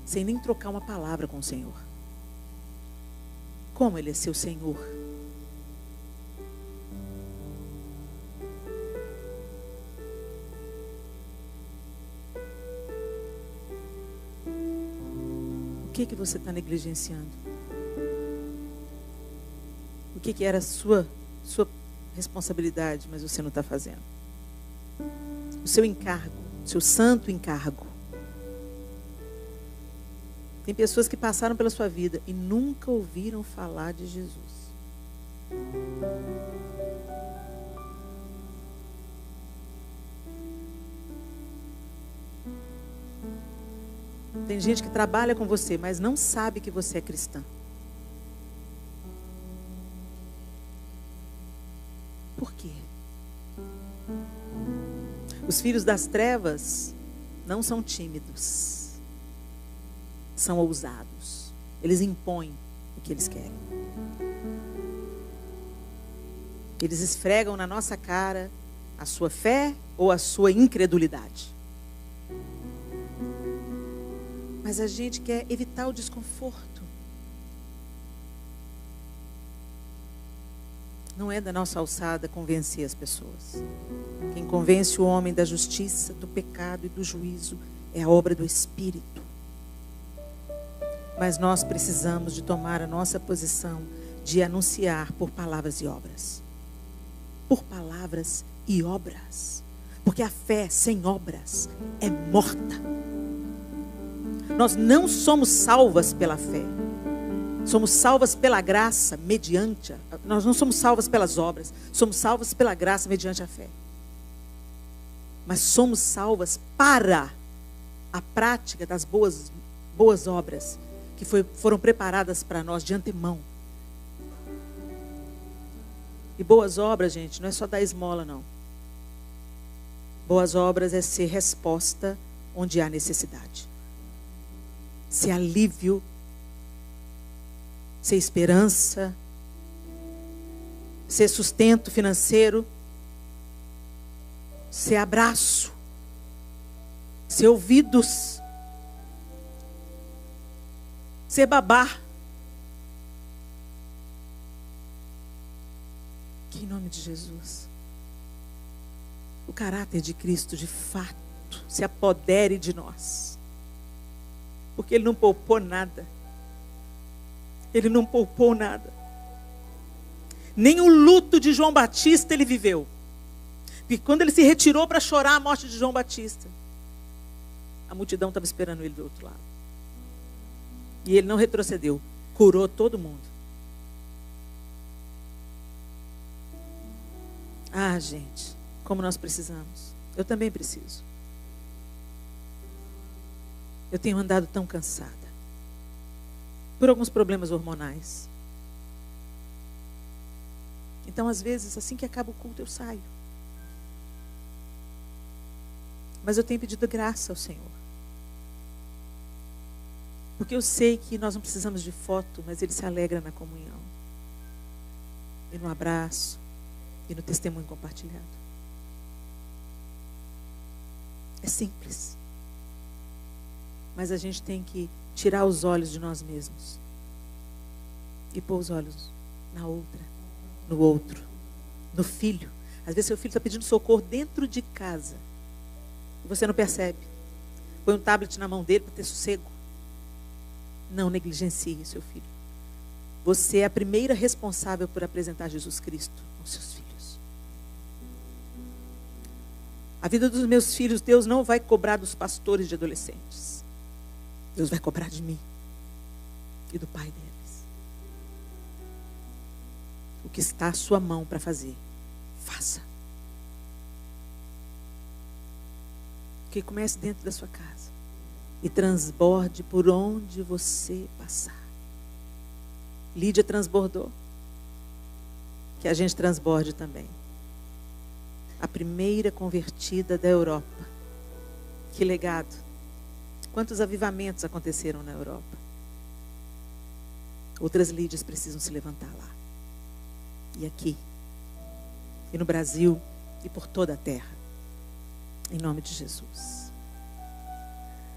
[SPEAKER 1] sem nem trocar uma palavra com o Senhor. Como Ele é seu Senhor? O que você está negligenciando? O que era sua responsabilidade, mas você não está fazendo? O seu encargo, o seu santo encargo. Tem pessoas que passaram pela sua vida e nunca ouviram falar de Jesus. Tem gente que trabalha com você, mas não sabe que você é cristã. Por quê? Os filhos das trevas não são tímidos, são ousados. Eles impõem o que eles querem. Eles esfregam na nossa cara a sua fé ou a sua incredulidade. Mas a gente quer evitar o desconforto. Não é da nossa alçada convencer as pessoas. Quem convence o homem da justiça, do pecado e do juízo é a obra do Espírito. Mas nós precisamos de tomar a nossa posição de anunciar por palavras e obras. Por palavras e obras. Porque a fé sem obras é morta. Nós não somos salvas pela fé. Somos salvas pela graça mediante. Nós não somos salvas pelas obras. Somos salvas pela graça mediante a fé. Mas somos salvas para a prática das boas obras que foram preparadas para nós de antemão. E boas obras, gente, não é só dar esmola, não. Boas obras é ser resposta onde há necessidade. Ser alívio, ser esperança, ser sustento financeiro, ser abraço, ser ouvidos, ser babá. Que em nome de Jesus, o caráter de Cristo de fato se apodere de nós. Porque Ele não poupou nada. Ele não poupou nada. Nem o luto de João Batista Ele viveu. Porque quando Ele se retirou para chorar a morte de João Batista, a multidão estava esperando Ele do outro lado. E Ele não retrocedeu. Curou todo mundo. Ah, gente, como nós precisamos. Eu também preciso. Eu tenho andado tão cansada. Por alguns problemas hormonais. Então, às vezes, assim que acaba o culto, eu saio. Mas eu tenho pedido graça ao Senhor. Porque eu sei que nós não precisamos de foto, mas Ele se alegra na comunhão. E no abraço. E no testemunho compartilhado. É simples. Mas a gente tem que tirar os olhos de nós mesmos. E pôr os olhos na outra, no outro, no filho. Às vezes seu filho está pedindo socorro dentro de casa. E você não percebe. Põe um tablet na mão dele para ter sossego. Não negligencie seu filho. Você é a primeira responsável por apresentar Jesus Cristo aos seus filhos. A vida dos meus filhos, Deus não vai cobrar dos pastores de adolescentes. Deus vai cobrar de mim e do pai deles. O que está à sua mão para fazer, faça. Que comece dentro da sua casa e transborde por onde você passar. Lídia transbordou. Que a gente transborde também. A primeira convertida da Europa. Que legado. Quantos avivamentos aconteceram na Europa? Outras Lídias precisam se levantar lá. E aqui. E no Brasil. E por toda a terra. Em nome de Jesus.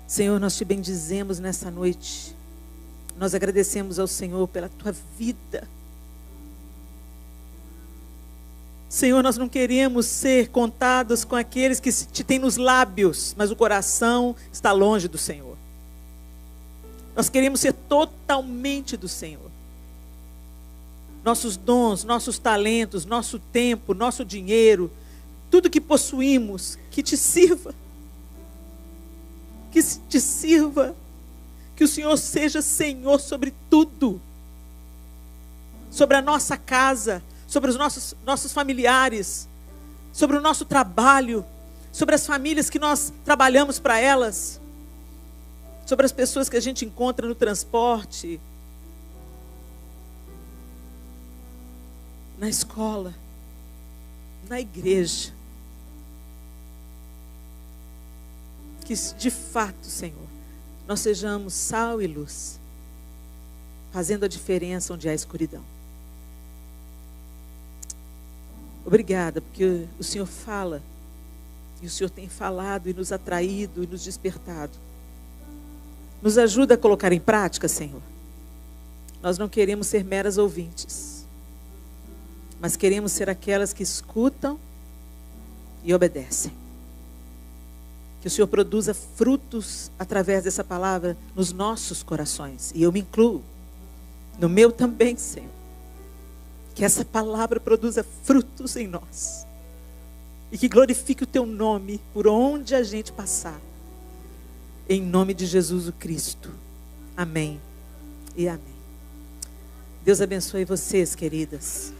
[SPEAKER 1] Senhor, nós te bendizemos nessa noite. Nós agradecemos ao Senhor pela tua vida. Senhor, nós não queremos ser contados com aqueles que te têm nos lábios, mas o coração está longe do Senhor. Nós queremos ser totalmente do Senhor. Nossos dons, nossos talentos, nosso tempo, nosso dinheiro, tudo que possuímos, que te sirva. Que te sirva. Que o Senhor seja Senhor sobre tudo. Sobre a nossa casa, sobre os nossos familiares, sobre o nosso trabalho, sobre as famílias que nós trabalhamos para elas, sobre as pessoas que a gente encontra no transporte, na escola, na igreja. Que de fato, Senhor, nós sejamos sal e luz, fazendo a diferença onde há escuridão. Obrigada, porque o Senhor fala, e o Senhor tem falado e nos atraído e nos despertado. Nos ajuda a colocar em prática, Senhor. Nós não queremos ser meras ouvintes, mas queremos ser aquelas que escutam e obedecem. Que o Senhor produza frutos através dessa palavra nos nossos corações. E eu me incluo, no meu também, Senhor. Que essa palavra produza frutos em nós. e que glorifique o teu nome por onde a gente passar. Em nome de Jesus o Cristo. Amém e amém. Deus abençoe vocês, queridas.